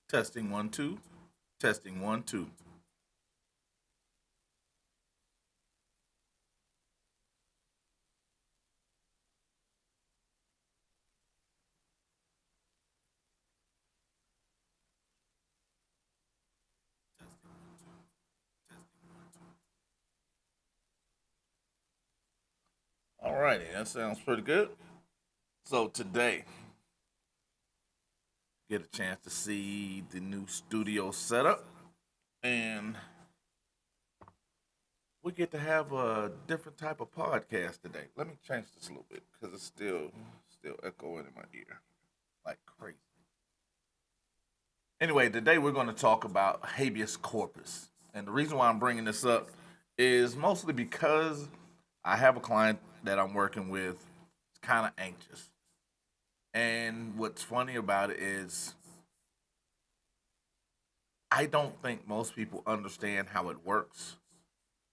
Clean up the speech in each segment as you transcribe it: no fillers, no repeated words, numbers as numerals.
Testing 1 2. Testing 1 2. Alrighty, that sounds pretty good. So today, get a chance to see the new studio setup, and we get to have a different type of podcast today. Let me change this a little bit because it's still echoing in my ear like crazy. Anyway, today we're going to talk about habeas corpus, and the reason why I'm bringing this up is mostly because I have a client that I'm working with. It's kind of anxious, and what's funny about it is I don't think most people understand how it works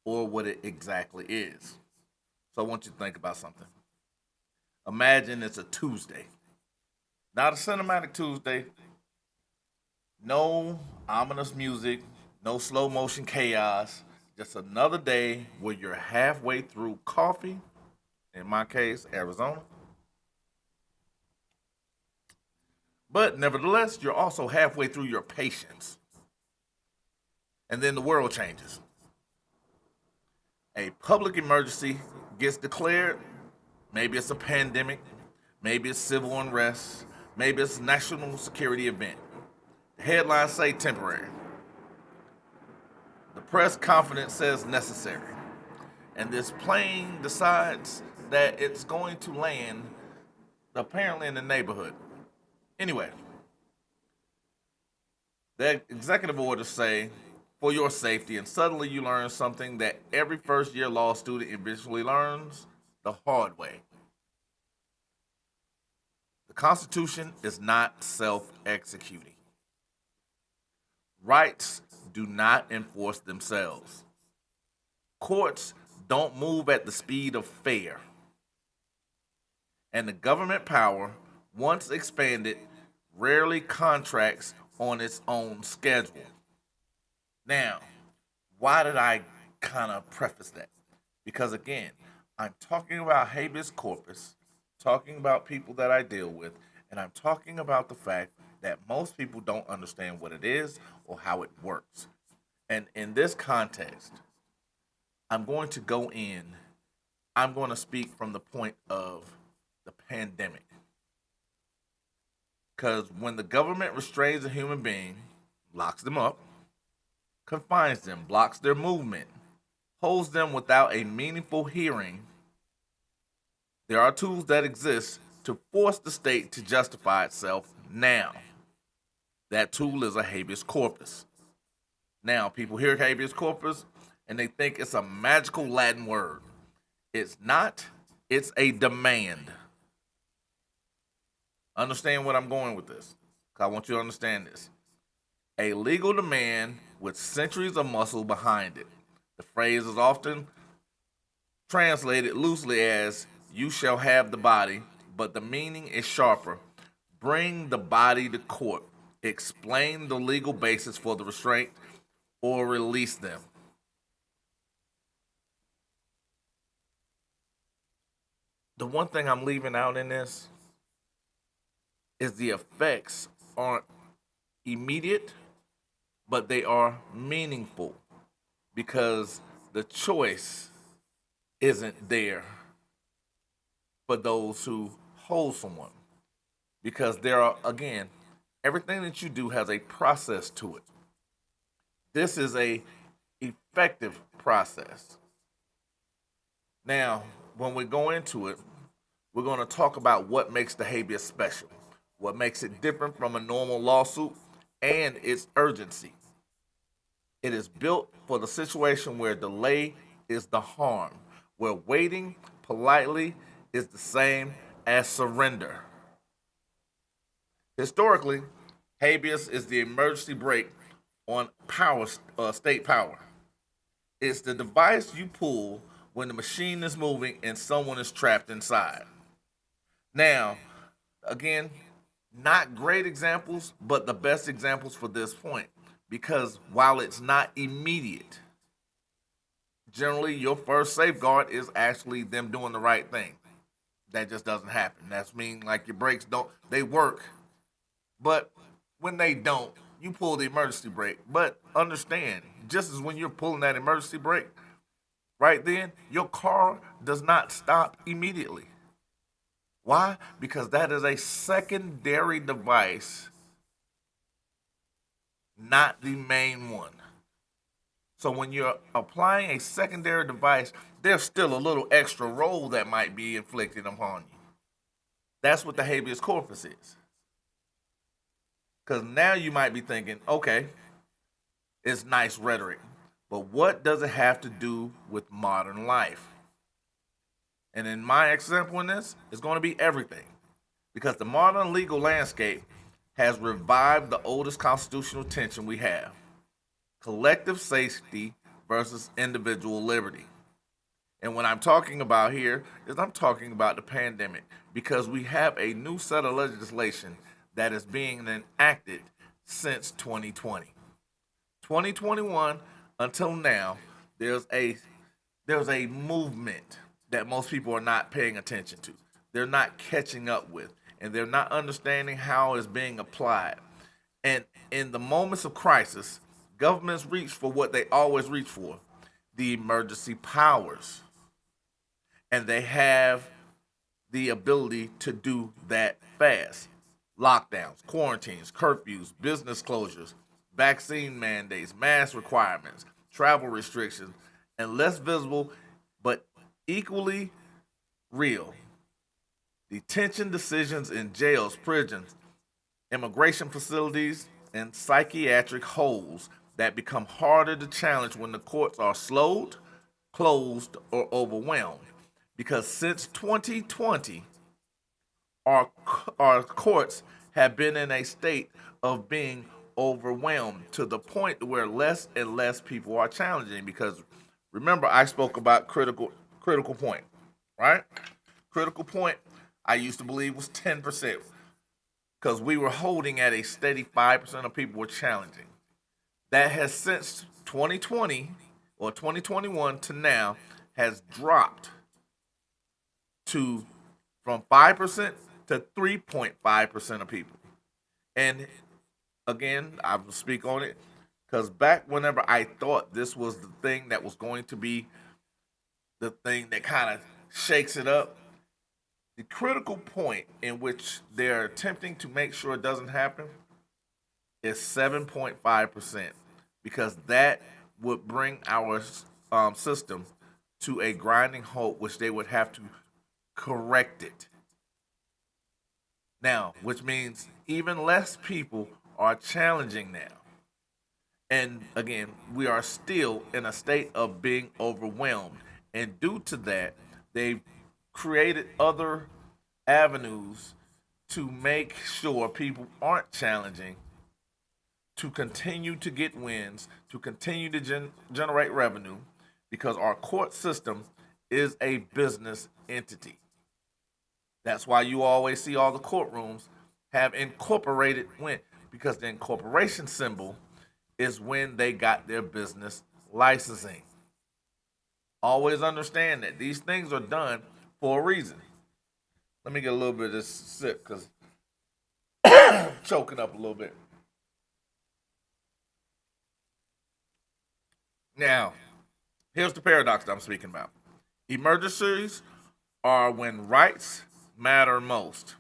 or what it exactly is. So I want you to think about something. Imagine it's a Tuesday, not a cinematic Tuesday, no ominous music, no slow motion chaos, just another day where you're halfway through coffee, in my case, Arizona. But nevertheless, you're also halfway through your patience. And then the world changes. A public emergency gets declared. Maybe it's a pandemic, maybe it's civil unrest, maybe it's a national security event. The headlines say temporary. The press confidence says necessary. And this plane decides that it's going to land apparently in the neighborhood. Anyway, the executive orders say for your safety, and suddenly you learn something that every first year law student eventually learns the hard way. The Constitution is not self executing. Rights do not enforce themselves. Courts don't move at the speed of fair. And the government power, once expanded, rarely contracts on its own schedule. Now, why did I kind of preface that? Because again, I'm talking about habeas corpus, talking about people that I deal with, and I'm talking about the fact that most people don't understand what it is or how it works. And in this context, I'm going to go in, I'm going to speak from the point of the pandemic. Because when the government restrains a human being, locks them up, confines them, blocks their movement, holds them without a meaningful hearing, there are tools that exist to force the state to justify itself now. That tool is a habeas corpus. Now, people hear habeas corpus and they think it's a magical Latin word. It's not, it's a demand. Understand what I'm going with this. I want you to understand this. A legal demand with centuries of muscle behind it. The phrase is often translated loosely as, you shall have the body, but the meaning is sharper. Bring the body to court. Explain the legal basis for the restraint or release them. The one thing I'm leaving out in this is the effects aren't immediate, but they are meaningful because the choice isn't there for those who hold someone. Because there are, again, everything that you do has a process to it. This is a effective process. Now, when we go into it, we're going to talk about what makes the habeas special, what makes it different from a normal lawsuit, and its urgency. It is built for the situation where delay is the harm, where waiting politely is the same as surrender. Historically, habeas is the emergency brake on state power. It's the device you pull when the machine is moving and someone is trapped inside. Now, again, Not great examples, but the best examples for this point. Because while it's not immediate, generally your first safeguard is actually them doing the right thing. That just doesn't happen. That's mean like your brakes don't they work, but when they don't, you pull the emergency brake. But understand, just as when you're pulling that emergency brake, right then, your car does not stop immediately. Why? Because that is a secondary device, not the main one. So when you're applying a secondary device, there's still a little extra roll that might be inflicted upon you. That's what the habeas corpus is. Because now you might be thinking, okay, it's nice rhetoric, but what does it have to do with modern life? And in my example in this, it's going to be everything. Because the modern legal landscape has revived the oldest constitutional tension we have: collective safety versus individual liberty. And what I'm talking about here is I'm talking about the pandemic, because we have a new set of legislation that is being enacted since 2020. 2021 until now, there's a movement that most people are not paying attention to. They're not catching up with, and they're not understanding how it's being applied. And in the moments of crisis, governments reach for what they always reach for: the emergency powers. And they have the ability to do that fast. Lockdowns, quarantines, curfews, business closures, vaccine mandates, mask requirements, travel restrictions, and less visible but equally real: detention decisions in jails, prisons, immigration facilities, and psychiatric holes that become harder to challenge when the courts are slowed, closed, or overwhelmed. Because since 2020, our, our courts have been in a state of being overwhelmed to the point where less and less people are challenging. Because remember, I spoke about critical point, right? Critical point, I used to believe, was 10%, because we were holding at a steady 5% of people were challenging. That has since 2020 or 2021 to now has dropped to from 5% to 3.5% of people. And again, I will speak on it because back whenever I thought this was the thing that was going to be the thing that kind of shakes it up, the critical point in which they're attempting to make sure it doesn't happen is 7.5%, because that would bring our system to a grinding halt, which they would have to correct it. Now, which means even less people are challenging now. And again, we are still in a state of being overwhelmed. And due to that, they've created other avenues to make sure people aren't challenging, to continue to get wins, to continue to generate revenue, because our court system is a business entity. That's why you always see all the courtrooms have incorporated when, because the incorporation symbol is when they got their business licensing. Always understand that these things are done for a reason. Let me get a little bit of this sip because I'm choking up a little bit. Now, here's the paradox that I'm speaking about. Emergencies are when rights matter most,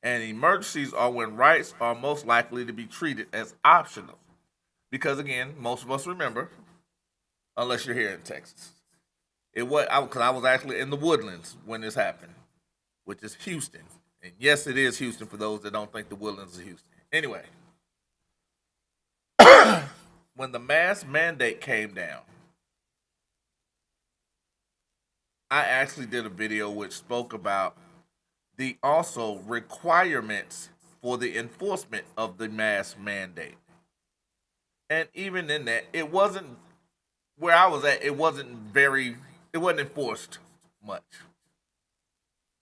and emergencies are when rights are most likely to be treated as optional. Because again, most of us remember, unless you're here in Texas, it was because I was actually in the Woodlands when this happened, which is Houston. And yes, it is Houston for those that don't think the Woodlands is Houston. Anyway, when the mask mandate came down, I actually did a video which spoke about the also requirements for the enforcement of the mask mandate. And even in that, it wasn't where I was at, it wasn't enforced much.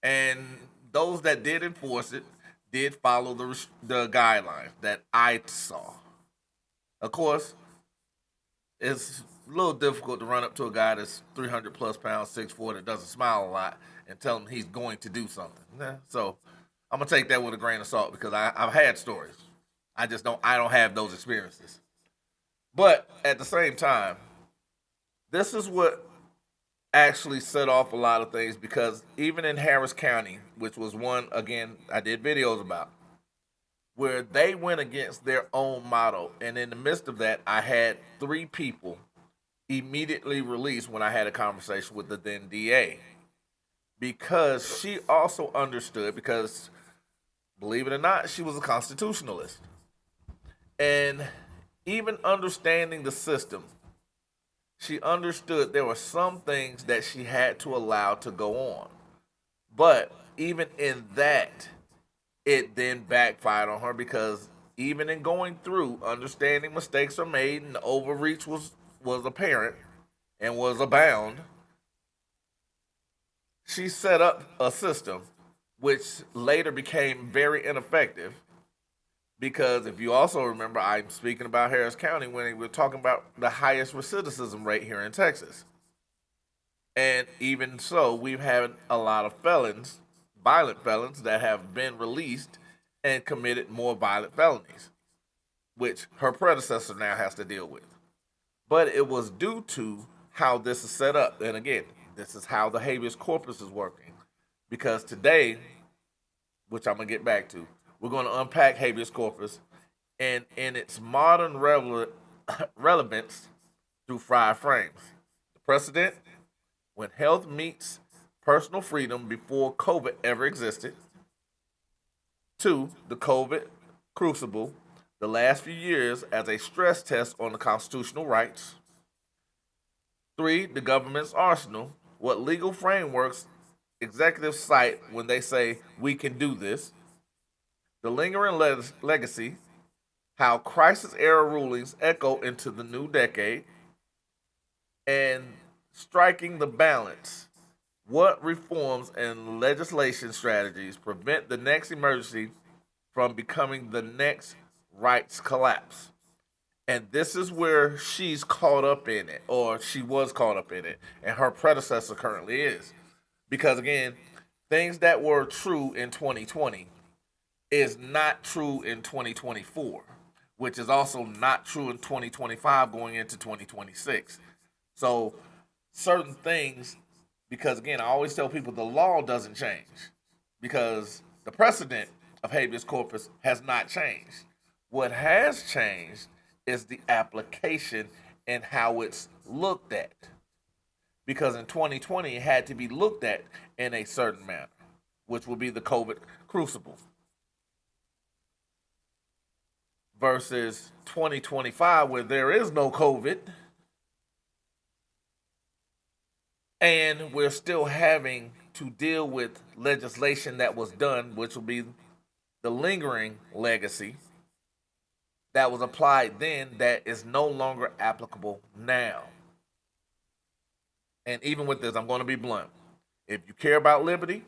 And those that did enforce it did follow the guidelines that I saw. Of course, it's a little difficult to run up to a guy that's 300 plus pounds, 6'4", that doesn't smile a lot, and tell him he's going to do something. Yeah, so I'm gonna take that with a grain of salt because I've had stories. I don't have those experiences. But at the same time, this is what actually set off a lot of things because even in Harris County, which was one again I did videos about, where they went against their own motto, and in the midst of that, I had 3 people immediately released when I had a conversation with the then DA because she also understood because believe it or not, she was a constitutionalist. And even understanding the system, she understood there were some things that she had to allow to go on. But even in that, it then backfired on her because even in going through, understanding mistakes are made and the overreach was apparent and was abound, she set up a system which later became very ineffective because if you also remember, I'm speaking about Harris County when we're talking about the highest recidivism rate here in Texas. And even so, we've had a lot of felons, violent felons, that have been released and committed more violent felonies, which her predecessor now has to deal with. But it was due to how this is set up. And again, this is how the habeas corpus is working. Because today, which I'm going to get back to, we're going to unpack habeas corpus and in its modern relevance through 5 frames. The precedent, when health meets personal freedom before COVID ever existed. 2, the COVID crucible, the last few years as a stress test on the constitutional rights. 3, the government's arsenal, what legal frameworks executives cite when they say we can do this. The lingering legacy, how crisis era rulings echo into the new decade, and striking the balance. What reforms and legislation strategies prevent the next emergency from becoming the next rights collapse? And this is where she's caught up in it, or she was caught up in it, and her predecessor currently is. Because again, things that were true in 2020 is not true in 2024, which is also not true in 2025 going into 2026. So certain things, because again, I always tell people the law doesn't change because the precedent of habeas corpus has not changed. What has changed is the application and how it's looked at. Because in 2020, it had to be looked at in a certain manner, which would be the COVID crucible. Versus 2025, where there is no COVID, and we're still having to deal with legislation that was done, which will be the lingering legacy that was applied then that is no longer applicable now. And even with this, I'm going to be blunt. If you care about liberty,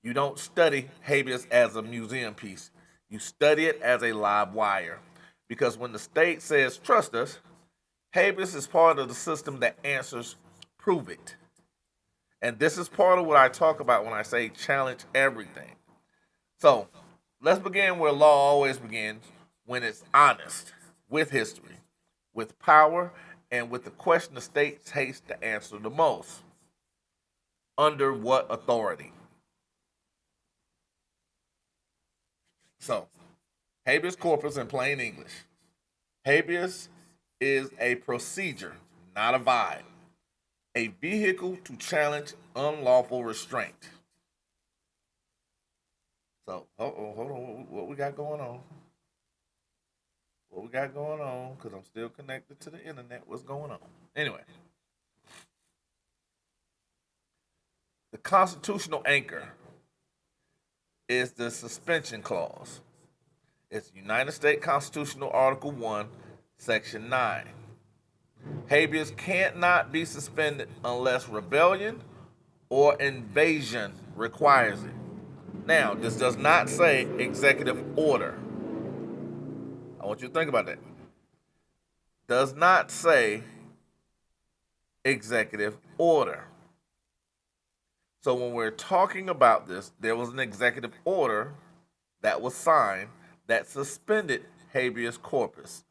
you don't study habeas as a museum piece. You study it as a live wire. Because when the state says trust us, habeas is part of the system that answers prove it. And this is part of what I talk about when I say challenge everything. So let's begin where law always begins, when it's honest, with history, with power, and with the question the state hates to answer the most. Under what authority? So, habeas corpus in plain English. Habeas is a procedure, not a vibe. A vehicle to challenge unlawful restraint. So, hold on. What we got going on? What we got going on? Because I'm still connected to the internet. What's going on? Anyway, the constitutional anchor is the suspension clause. It's United States Constitutional Article 1, Section 9. Habeas can't not be suspended unless rebellion or invasion requires it. Now, this does not say executive order. I want you to think about that. Does not say executive order. So when we're talking about this, there was an executive order that was signed that suspended habeas corpus.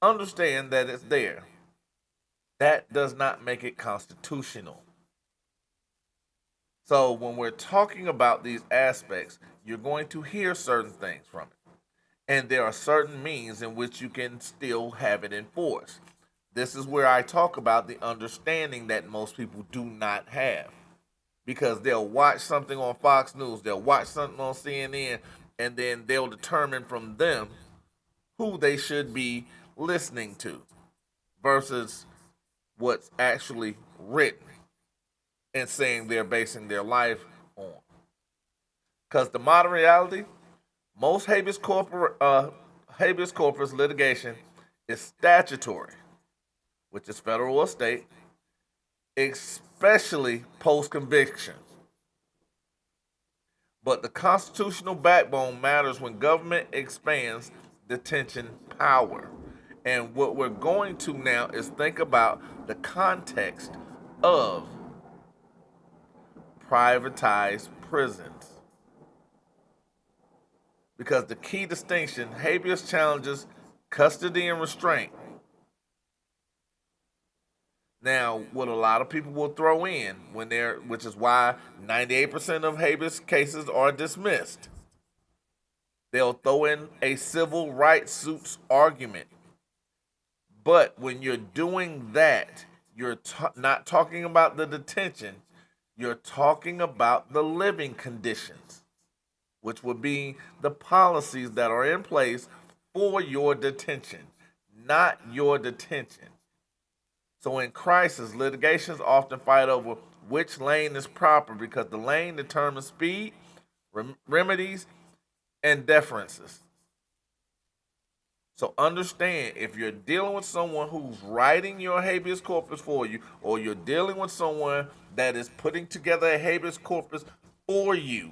Understand that it's there. That does not make it constitutional. So when we're talking about these aspects, you're going to hear certain things from it. And there are certain means in which you can still have it enforced. This is where I talk about the understanding that most people do not have. Because they'll watch something on Fox News, they'll watch something on CNN, and then they'll determine from them who they should be listening to versus what's actually written and saying they're basing their life on. Because the modern reality, most habeas corpus litigation is statutory, which is federal or state, especially post conviction. But the constitutional backbone matters when government expands detention power. And what we're going to now is think about the context of privatized prisons. Because the key distinction, habeas challenges custody and restraint. Now, what a lot of people will throw in which is why 98% of habeas cases are dismissed. They'll throw in a civil rights suits argument. But when you're doing that, you're not talking about the detention, you're talking about the living conditions, which would be the policies that are in place for your detention, not your detention. So in crisis, litigations often fight over which lane is proper because the lane determines speed, remedies, and deferences. So understand, if you're dealing with someone who's writing your habeas corpus for you, or you're dealing with someone that is putting together a habeas corpus for you,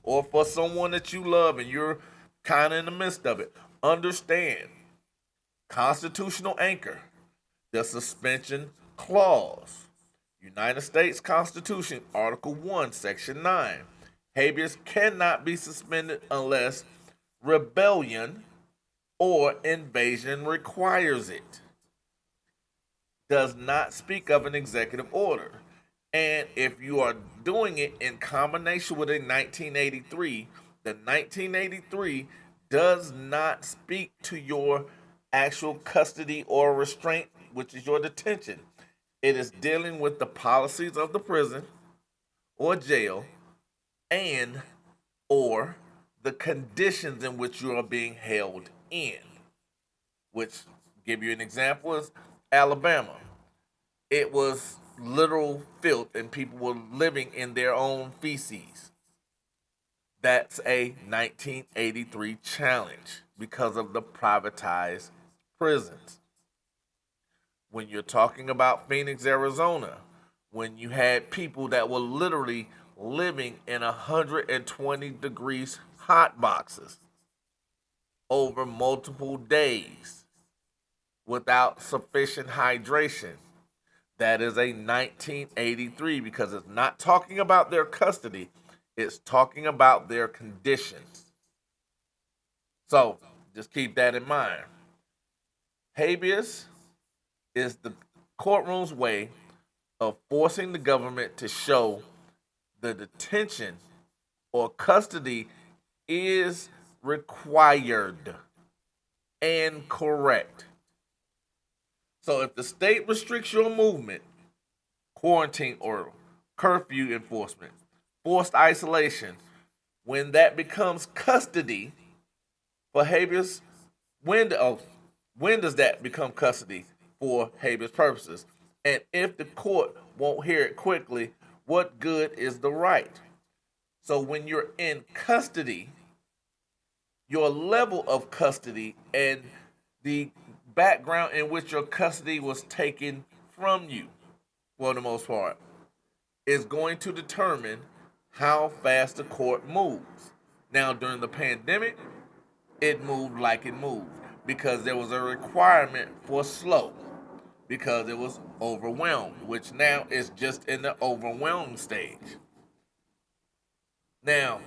or for someone that you love and you're kind of in the midst of it, understand constitutional anchor, the suspension clause. United States Constitution, Article 1, Section 9. Habeas cannot be suspended unless rebellion or invasion requires it. Does not speak of an executive order. And if you are doing it in combination with a 1983, the 1983 does not speak to your actual custody or restraint, which is your detention. It is dealing with the policies of the prison or jail and or the conditions in which you are being held in. Which, give you an example, is Alabama. It was literal filth and people were living in their own feces. That's a 1983 challenge because of the privatized prisons. When you're talking about Phoenix, Arizona, when you had people that were literally living in 120 degrees hot boxes over multiple days without sufficient hydration. That is a 1983 because it's not talking about their custody, it's talking about their conditions. So just keep that in mind. Habeas is the courtroom's way of forcing the government to show the detention or custody is required and correct. So if the state restricts your movement, quarantine or curfew enforcement, forced isolation, when that becomes custody for habeas, when does that become custody for habeas purposes? And if the court won't hear it quickly, what good is the right? So when you're in custody, your level of custody and the background in which your custody was taken from you, for the most part, is going to determine how fast the court moves. Now, during the pandemic, it moved like it moved because there was a requirement for slow because it was overwhelmed, which now is just in the overwhelmed stage. Now,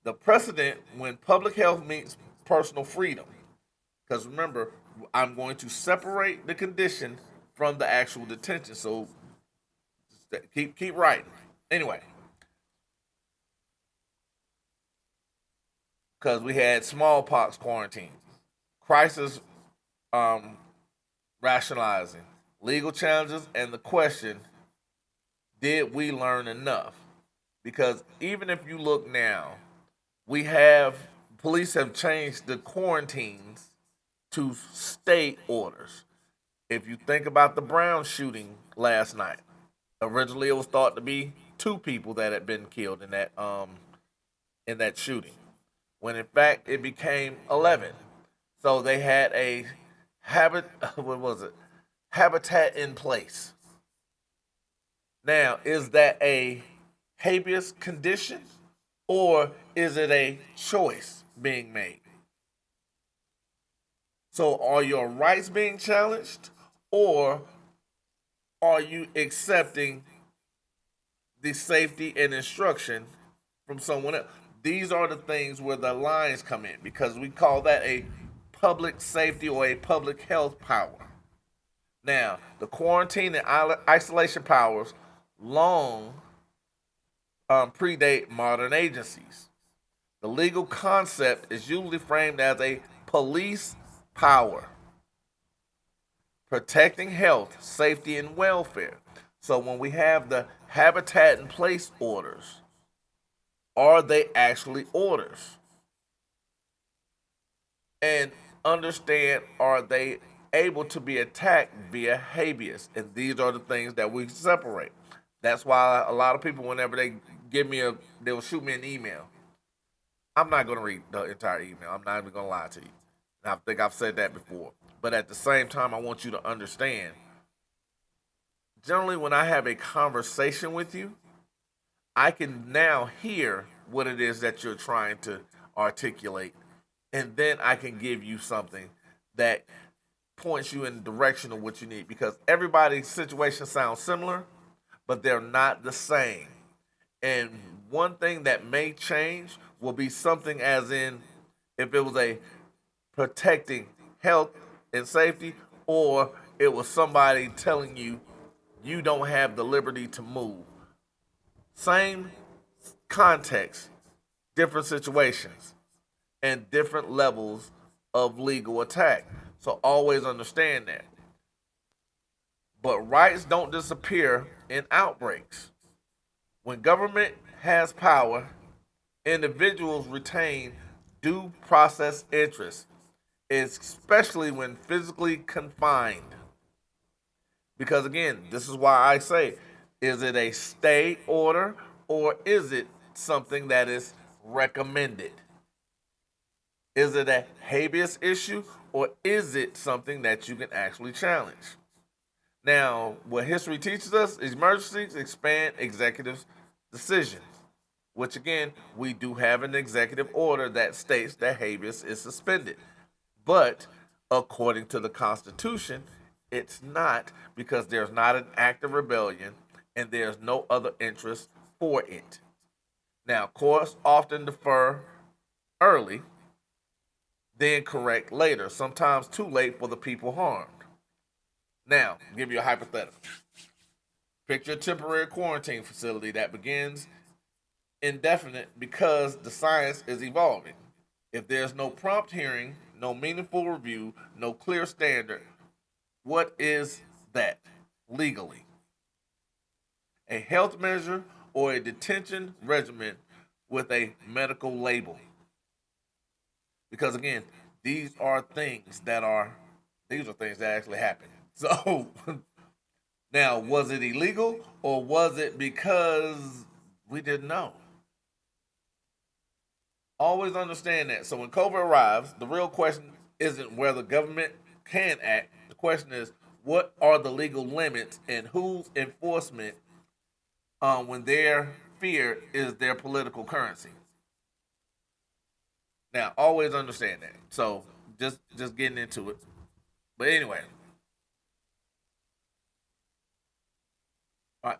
the precedent when public health meets personal freedom, because remember, I'm going to separate the condition from the actual detention. So keep writing. Anyway, because we had smallpox quarantine, crisis um, rationalizing, legal challenges, and the question: did we learn enough? Because even if you look now, we have police have changed the quarantines to state orders. If you think about the Brown shooting last night, originally it was thought to be two people that had been killed in that shooting, when in fact it became 11. So they had a habit what was it habitat in place. Now, is that a habeas condition or is it a choice being made? So, are your rights being challenged or are you accepting the safety and instruction from someone else? These are the things where the lines come in because we call that a public safety or a public health power. Now, the quarantine and isolation powers long predate modern agencies. The legal concept is usually framed as a police power protecting health, safety, and welfare. So when we have the habitat in place orders, are they actually orders? And understand, are they able to be attacked via habeas? And these are the things that we separate. That's why a lot of people, whenever they they'll shoot me an email. I'm not going to read the entire email. I'm not even going to lie to you. And I think I've said that before. But at the same time, I want you to understand. Generally, when I have a conversation with you, I can now hear what it is that you're trying to articulate, and then I can give you something that points you in the direction of what you need because everybody's situation sounds similar, but they're not the same. And one thing that may change will be something as in if it was a protecting health and safety, or it was somebody telling you you don't have the liberty to move. Same context, different situations, and different levels of legal attack. So always understand that. But rights don't disappear in outbreaks. When government has power, individuals retain due process interests, especially when physically confined. Because again, this is why I say, is it a stay order or is it something that is recommended? Is it a habeas issue or is it something that you can actually challenge? Now, what history teaches us is emergencies expand executive decisions, which again, we do have an executive order that states that habeas is suspended. But according to the Constitution, it's not because there's not an act of rebellion and there's no other interest for it. Now, courts often defer early, then correct later, sometimes too late for the people harmed. Now, I'll give you a hypothetical. Picture a temporary quarantine facility that begins indefinite because the science is evolving. If there's no prompt hearing, no meaningful review, no clear standard, what is that legally? A health measure or a detention regimen with a medical label? Because again, these are things that actually happen. So now, was it illegal or was it because we didn't know? Always understand that. So when COVID arrives, the real question isn't whether government can act. The question is, what are the legal limits and whose enforcement when they're fear is their political currency. Now, always understand that. So just getting into it. But anyway, all right,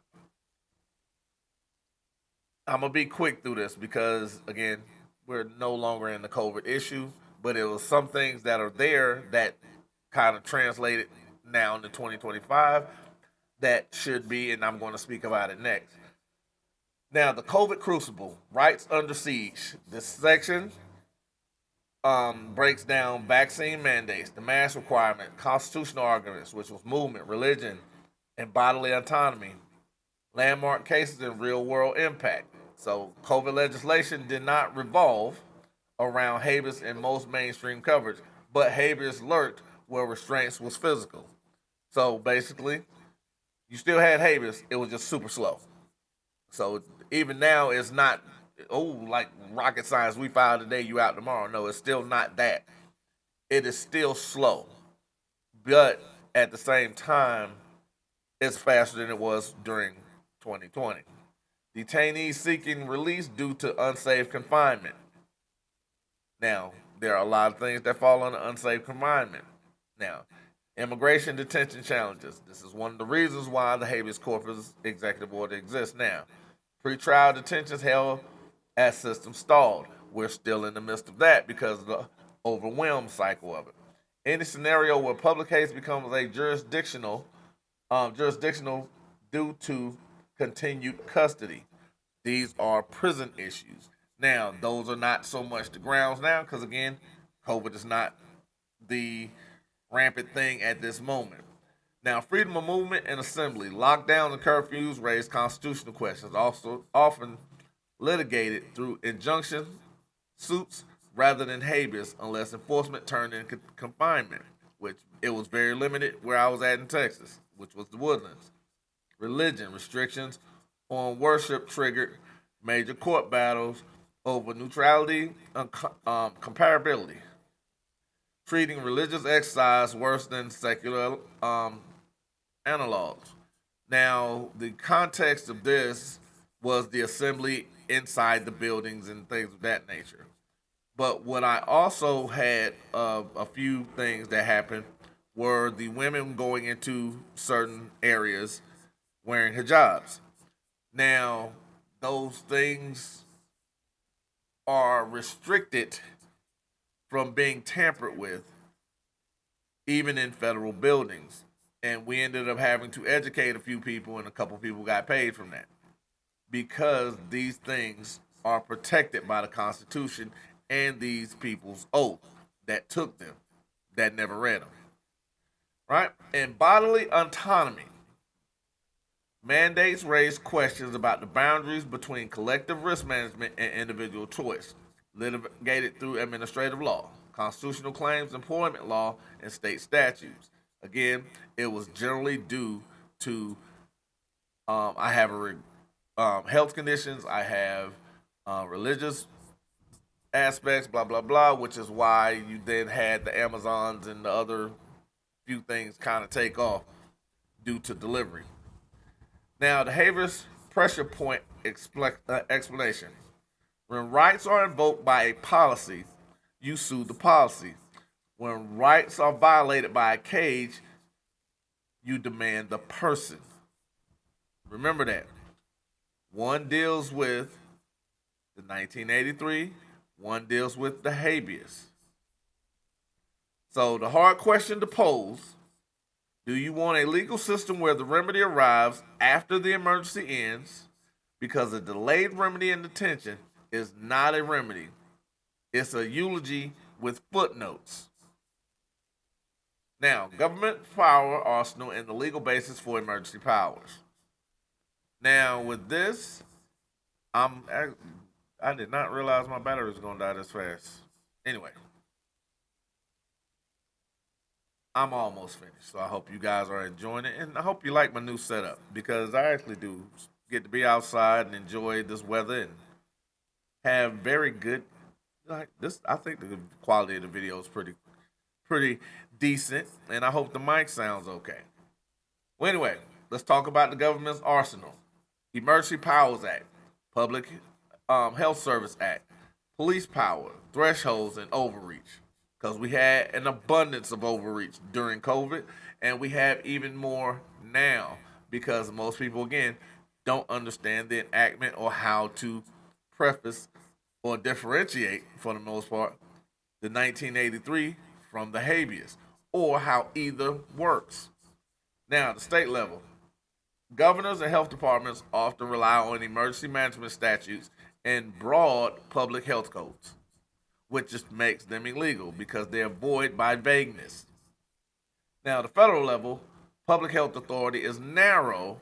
I'm gonna be quick through this because again, we're no longer in the COVID issue, but it was some things that are there that kind of translated now into 2025 that should be, and I'm going to speak about it next. Now, the COVID crucible, rights under siege. This section breaks down vaccine mandates, the mask requirement, constitutional arguments, which was movement, religion, and bodily autonomy, landmark cases and real world impact. So, COVID legislation did not revolve around habeas in most mainstream coverage, but habeas lurked where restraints was physical. So basically, you still had habeas, it was just super slow. So even now, it's not like rocket science. We filed today, you out tomorrow. No, it's still not that. It is still slow, but at the same time, it's faster than it was during 2020. Detainees seeking release due to unsafe confinement. Now, there are a lot of things that fall under unsafe confinement. Now, immigration detention challenges. This is one of the reasons why the habeas corpus executive order exists now. Pretrial detentions held as system stalled. We're still in the midst of that because of the overwhelmed cycle of it. Any scenario where public case becomes a jurisdictional due to continued custody. These are prison issues. Now, those are not so much the grounds now because again, COVID is not the rampant thing at this moment. Now, freedom of movement and assembly, lockdowns and curfews raise constitutional questions, also often litigated through injunction suits rather than habeas, unless enforcement turned into confinement, which it was very limited where I was at in Texas, which was the Woodlands. Religion restrictions on worship triggered major court battles over neutrality and comparability, treating religious exercise worse than secular analogs. Now, the context of this was the assembly inside the buildings and things of that nature. But what I also had a few things that happened were the women going into certain areas wearing hijabs. Now, those things are restricted from being tampered with, even in federal buildings. And we ended up having to educate a few people, and a couple people got paid from that because these things are protected by the Constitution and these people's oath that took them, that never read them. Right? And bodily autonomy. Mandates raise questions about the boundaries between collective risk management and individual choice, litigated through administrative law, constitutional claims, employment law, and state statutes. Again, it was generally due to I have health conditions, I have religious aspects, blah blah blah, which is why you then had the Amazons and the other few things kind of take off due to delivery. Now, the Havers pressure point explanation. When rights are invoked by a policy, you sue the policy. When rights are violated by a cage, you demand the person. Remember that. One deals with the 1983, one deals with the habeas. So, the hard question to pose: do you want a legal system where the remedy arrives after the emergency ends? Because a delayed remedy in detention is not a remedy, it's a eulogy with footnotes. Now, government power arsenal and the legal basis for emergency powers. Now, with this, I did not realize my battery was going to die this fast. Anyway, I'm almost finished, so I hope you guys are enjoying it, and I hope you like my new setup because I actually do get to be outside and enjoy this weather and have very good like this. I think the quality of the video is pretty decent, and I hope the mic sounds okay. Well, anyway, let's talk about the government's arsenal. Emergency Powers Act, Public Health Service Act, police power, thresholds, and overreach. Because we had an abundance of overreach during COVID, and we have even more now because most people, again, don't understand the enactment or how to preface or differentiate, for the most part, the 1983 from the habeas, or how either works. Now, the state level, governors and health departments often rely on emergency management statutes and broad public health codes, which just makes them illegal because they're void by vagueness. Now, the federal level, public health authority is narrow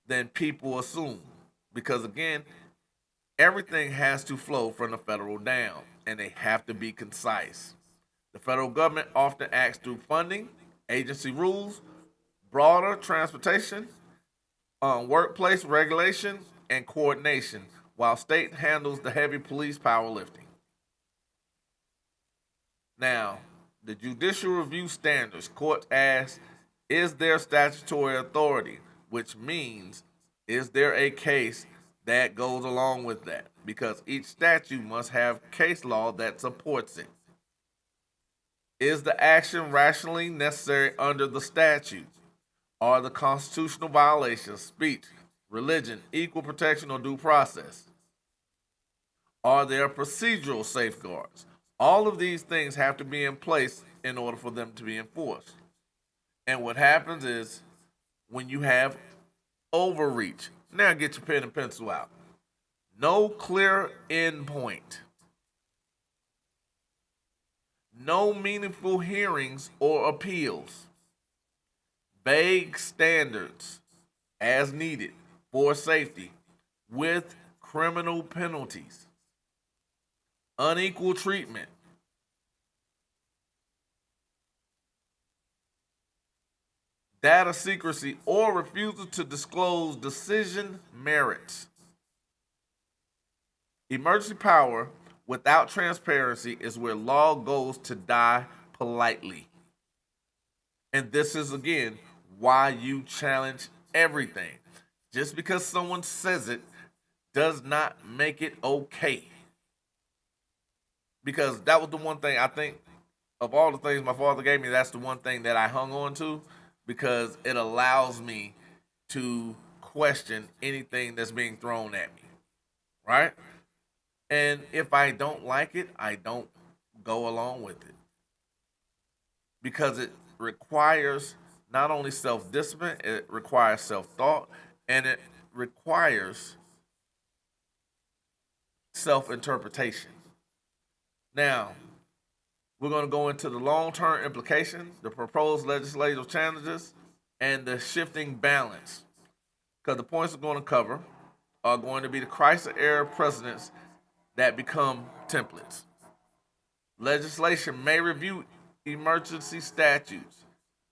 than people assume because, again, everything has to flow from the federal down and they have to be concise. The federal government often acts through funding, agency rules, broader transportation, workplace regulation, and coordination, while state handles the heavy police power lifting. Now, the judicial review standards, courts ask, is there statutory authority? Which means, is there a case that goes along with that? Because each statute must have case law that supports it. Is the action rationally necessary under the statute? Are the constitutional violations speech, religion, equal protection, or due process? Are there procedural safeguards? All of these things have to be in place in order for them to be enforced. And what happens is when you have overreach, now get your pen and pencil out. No clear end point. No meaningful hearings or appeals. Vague standards as needed for safety with criminal penalties. Unequal treatment. Data secrecy or refusal to disclose decision merits. Emergency power without transparency is where law goes to die politely. And this is, again, why you challenge everything. Just because someone says it does not make it okay. Because that was the one thing I think of all the things my father gave me, that's the one thing that I hung on to because it allows me to question anything that's being thrown at me. Right? And if I don't like it, I don't go along with it. Because it requires not only self discipline, it requires self thought, and it requires self interpretation. Now, we're going to go into the long term implications, the proposed legislative challenges, and the shifting balance. Because the points we're going to cover are going to be the crisis era precedents that become templates. Legislation may review emergency statutes,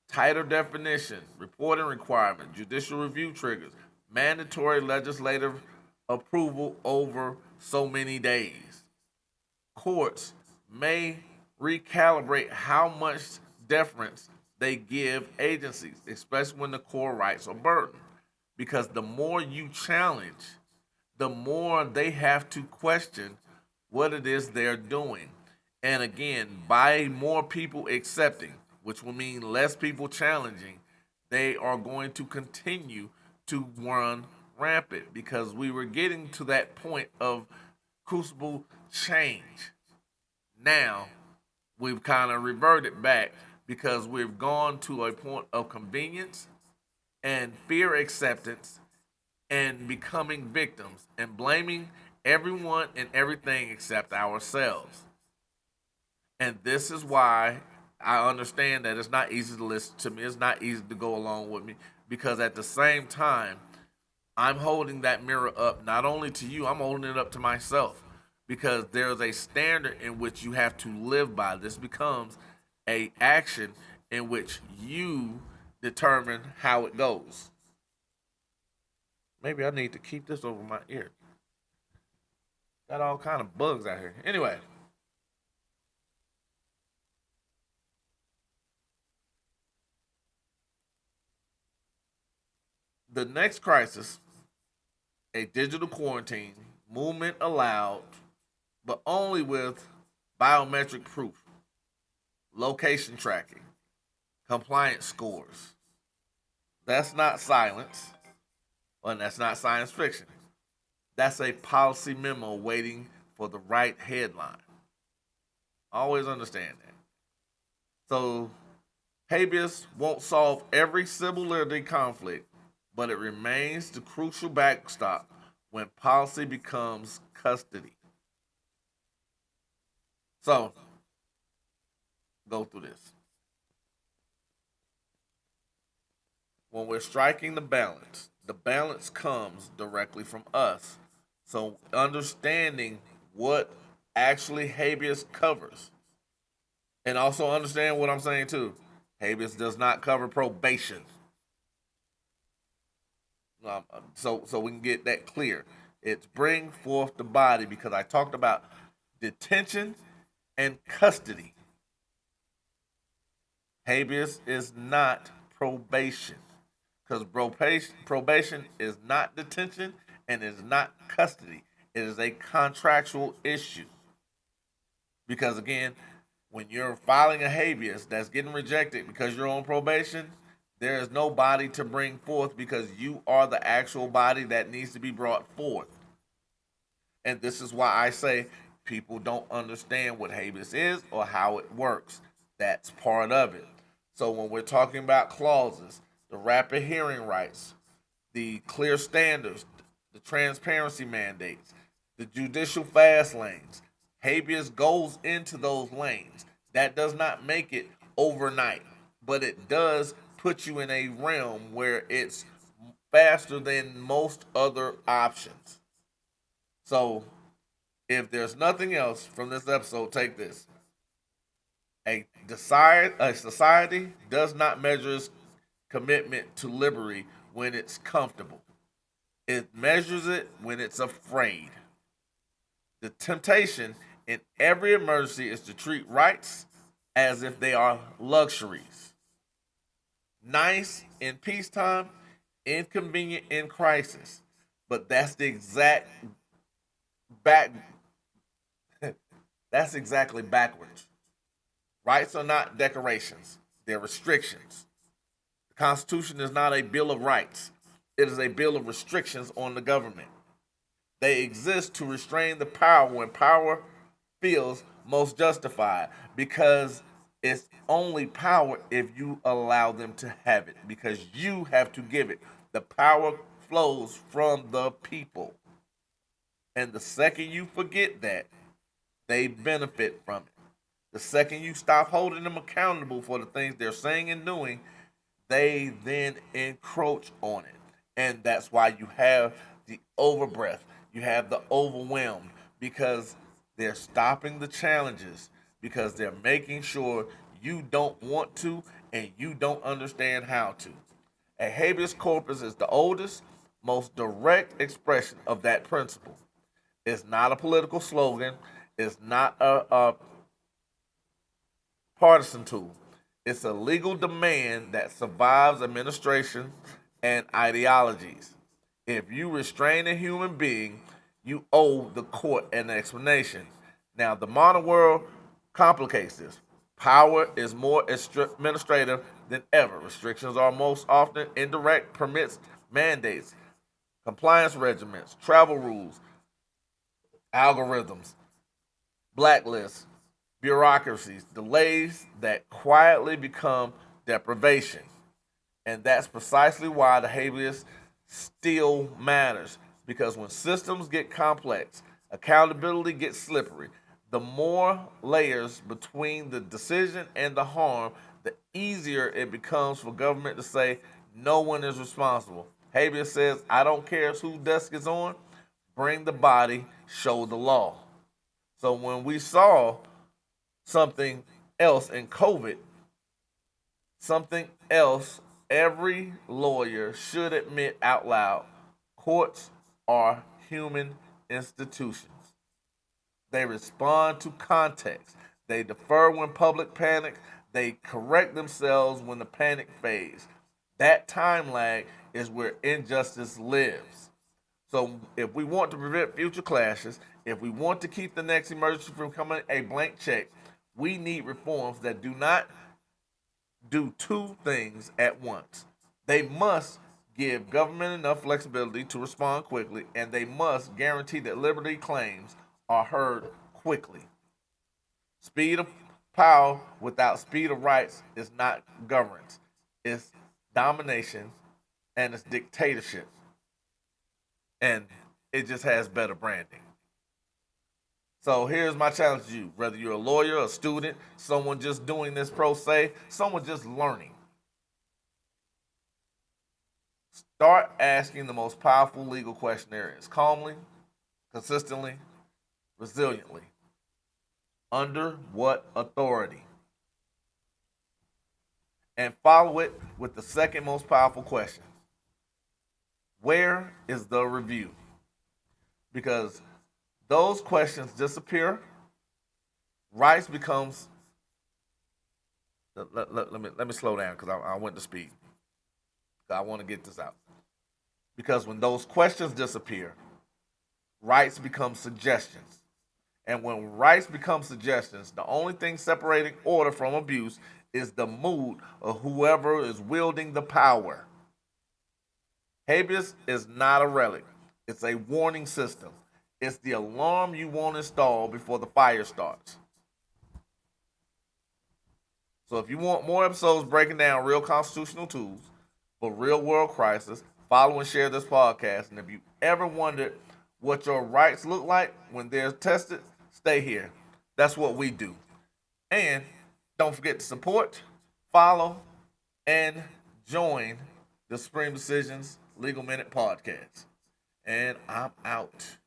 tighter definition, reporting requirement, judicial review triggers, mandatory legislative approval over so many days. Courts may recalibrate how much deference they give agencies, especially when the core rights are burdened. Because the more you challenge, the more they have to question what it is they're doing. And again, by more people accepting, which will mean less people challenging, they are going to continue to run rampant because we were getting to that point of crucible change. Now, we've kind of reverted back because we've gone to a point of convenience and fear acceptance and becoming victims and blaming everyone and everything except ourselves. And this is why I understand that it's not easy to listen to me. It's not easy to go along with me because at the same time, I'm holding that mirror up not only to you, I'm holding it up to myself because there's a standard in which you have to live by. This becomes a action in which you determine how it goes. Maybe I need to keep this over my ear. Got all kind of bugs out here. Anyway, the next crisis a digital quarantine, movement allowed, but only with biometric proof, location tracking, compliance scores. That's not silence, and that's not science fiction. That's a policy memo waiting for the right headline. Always understand that. So, habeas won't solve every civil liberty conflict, but it remains the crucial backstop when policy becomes custody. So, go through this. When we're striking the balance comes directly from us. So, understanding what actually habeas covers, and also understand what I'm saying too. Habeas does not cover probation. So we can get that clear. It's bring forth the body because I talked about detention and custody. Habeas is not probation because probation is not detention and is not custody. It is a contractual issue because again, when you're filing a habeas that's getting rejected because you're on probation, there is no body to bring forth because you are the actual body that needs to be brought forth. And this is why I say people don't understand what habeas is or how it works. That's part of it. So when we're talking about clauses, the rapid hearing rights, the clear standards, the transparency mandates, the judicial fast lanes, habeas goes into those lanes. That does not make it overnight, but it does put you in a realm where it's faster than most other options. So, if there's nothing else from this episode, take this. A society does not measure its commitment to liberty when it's comfortable. It measures it when it's afraid. The temptation in every emergency is to treat rights as if they are luxuries. Nice in peacetime, inconvenient in crisis. But that's the exact back that's exactly backwards. Rights are not decorations, they're restrictions. The Constitution is not a Bill of Rights, it is a bill of restrictions on the government. They exist to restrain the power when power feels most justified because it's only power if you allow them to have it because you have to give it. The power flows from the people. And the second you forget that, they benefit from it. The second you stop holding them accountable for the things they're saying and doing, they then encroach on it. And that's why you have the overbreath, you have the overwhelmed, because they're stopping the challenges, because they're making sure you don't want to and you don't understand how to. A habeas corpus is the oldest, most direct expression of that principle. It's not a political slogan, it's not a partisan tool. It's a legal demand that survives administration and ideologies. If you restrain a human being, you owe the court an explanation. Now, the modern world complicates this. Power is more administrative than ever. Restrictions are most often indirect permits, mandates, compliance regimens, travel rules, algorithms, blacklists, bureaucracies, delays that quietly become deprivation. And that's precisely why the habeas still matters. Because when systems get complex, accountability gets slippery. The more layers between the decision and the harm, the easier it becomes for government to say no one is responsible. Habeas says, I don't care whose desk is on, bring the body, show the law. So when we saw something else in COVID, something else every lawyer should admit out loud, courts are human institutions. They respond to context. They defer when public panic. They correct themselves when the panic fades. That time lag is where injustice lives. So if we want to prevent future clashes, if we want to keep the next emergency from becoming a blank check, we need reforms that do not do two things at once. They must give government enough flexibility to respond quickly, and they must guarantee that liberty claims are heard quickly. Speed of power without speed of rights is not governance, it's domination and it's dictatorship. And it just has better branding. So here's my challenge to you. Whether you're a lawyer, a student, someone just doing this pro se, someone just learning, start asking the most powerful legal question there is calmly, consistently, resiliently. Under what authority? And follow it with the second most powerful question: where is the review? Because those questions disappear, rights becomes. Let me slow down because I went to speed. I want to get this out. Because when those questions disappear, rights become suggestions. And when rights become suggestions, the only thing separating order from abuse is the mood of whoever is wielding the power. Habeas is not a relic, it's a warning system. It's the alarm you won't install before the fire starts. So if you want more episodes breaking down real constitutional tools for real world crisis, follow and share this podcast. And if you ever wondered what your rights look like when they're tested, stay here. That's what we do. And don't forget to support, follow, and join the Supreme Decisions Legal Minute podcast. And I'm out.